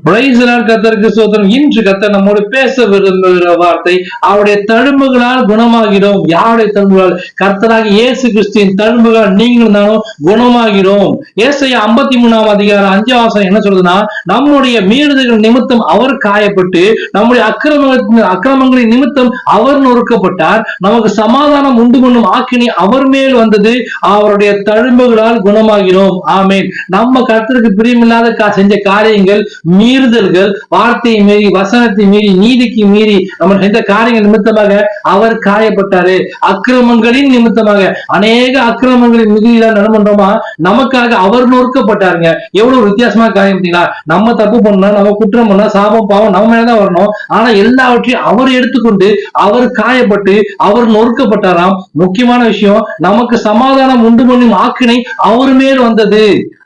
கர்த்தருக்கு சோதரம். இன்று கர்த்தர் நம்மோடு பேச விரும்புகிற வார்த்தை, அவருடைய தழும்புகளால் குணமாகிறோம். யாருடைய தழும்புகளால்? கர்த்தராக இயேசு கிறிஸ்துவின் தழும்புகளால் நீங்கள் நானும் குணமாகிறோம். ஏசாயா 53:5 என்ன சொல்றதுன்னா, நம்முடைய மீறுதல்கள் நிமித்தம் அவர் காயப்பட்டு, நம்முடைய அக்கிரமங்களின் நிமித்தம் அவர் நொறுக்கப்பட்டார், நமக்கு சமாதானம் உண்டு பண்ணும் ஆக்கினி அவர் மேல் வந்தது, அவருடைய தழும்புகளால் குணமாகிறோம். ஆமேன். நம்ம கர்த்தருக்கு பிரியமில்லாத செஞ்ச காரியங்கள், மீறுதல்கள், வார்த்தையை மீறி, வசனத்தை மீறி, நீதிக்கு மீறி நம்ம செஞ்ச காரியங்கள் நிமித்தமாக அவர் காயப்பட்டாரு. அக்கிரமங்களின் நிமித்தமாக, அநேக அக்கிரமங்களின் மிகுதியில நடமன்றோமா, நமக்காக அவர் நொறுக்கப்பட்டாருங்க. எவ்வளவு வித்தியாசமா காரியம் பார்த்தீங்களா? நம்ம தப்பு பண்ணா, நம்ம குற்றம் பண்ணா, சாபம் பாவம் நம்ம மேலதான் வரணும். ஆனா எல்லாவற்றையும் அவர் எடுத்துக்கொண்டு, அவர் காயப்பட்டு, அவர் நொறுக்கப்பட்டாராம். முக்கியமான விஷயம், நமக்கு சமாதானம் உண்டு பண்ணும் ஆக்கினை அவர் மேல் வந்தது.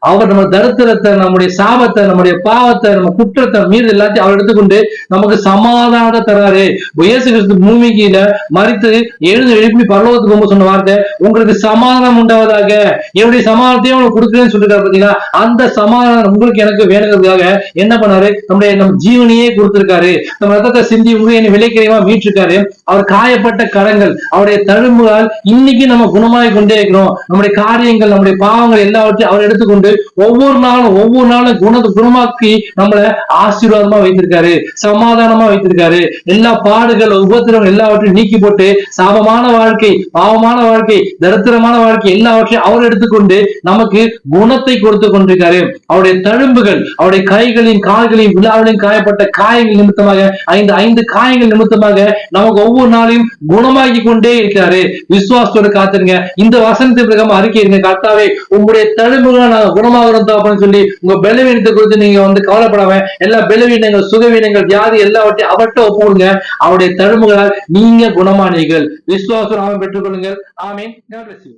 அவர் நம்ம தரித்திரத்தை, நம்முடைய சாபத்தை, நம்முடைய பாவத்தை, நம்ம குற்றத்தை மீது எல்லாத்தையும் அவர் எடுத்துக்கொண்டு நமக்கு சமாதானத்தை தராரு. இயேசு கிறிஸ்து பூமிக்கு மரித்து எழுப்பி பரலோகத்துக்கு போகும்போது சொன்ன வார்த்தை, உங்களுக்கு சமாதானம் உண்டாவதாக, என்னுடைய சமாதானத்தையும் உங்களுக்கு கொடுக்குறேன்னு சொல்லிருக்காரு. பாத்தீங்களா? அந்த சமாதானம் உங்களுக்கு எனக்கு வேணுங்கிறதுக்காக என்ன பண்ணாரு? நம்ம ஜீவனையே கொடுத்திருக்காரு. நம்ம ரத்தத்தை சிந்தி உங்களை விலைக்கிறைவா மீட்டிருக்காரு. அவர் காயப்பட்ட கரங்கள், அவருடைய தழும்புகளால் இன்னைக்கு நம்ம குணமாய் கொண்டே இருக்கிறோம். நம்முடைய காரியங்கள், நம்முடைய பாவங்கள் எல்லாவற்றையும் அவர் எடுத்துக்கொண்டு ஒவ்வொரு நாளும் குணமாக்கி நம்மளை ஆசீர்வாதமா வைத்திருக்காரு, சமாதானமா வைத்திருக்காரு. எல்லா பாடுகள், உபத்திரம் எல்லாவற்றையும் நீக்கி போட்டு, சாபமான வாழ்க்கை, பாவமான வாழ்க்கை, தரித்திரமான வாழ்க்கை எல்லாவற்றையும் அவர் எடுத்துக்கொண்டு நமக்கு குணத்தை கொடுத்து கொண்டிருக்காரு. அவருடைய தழும்புகள், அவருடைய கைகளின் கால்களின் விழாவிலையும் காயப்பட்ட காயங்கள் நிமித்தமாக, ஐந்து காயங்கள் நிமித்தமாக நமக்கு ஒவ்வொரு நாளையும் குணமாக்கி கொண்டே இருக்கிறாரு. விசுவாசத்தோடு காத்துருங்க. இந்த வசனத்தை பிரகாரம் அறிக்கைங்க, கர்த்தாவே உங்களுடைய தழும்புகளை நாங்க குணமாகிறோம் அப்படின்னு சொல்லி உங்க பலவீனத்தை குறித்து நீங்க கவலைப்படாம, எல்லா பலவீனங்கள், சுகவீனங்கள், வியாதி எல்லாவற்றையும் அவர்கிட்ட ஒப்புடுங்க. அவருடைய தழும்புகளால் நீங்க குணமானீர்கள். விசுவாசம் பெற்றுக் கொள்ளுங்கள். ஆமீன். God bless you.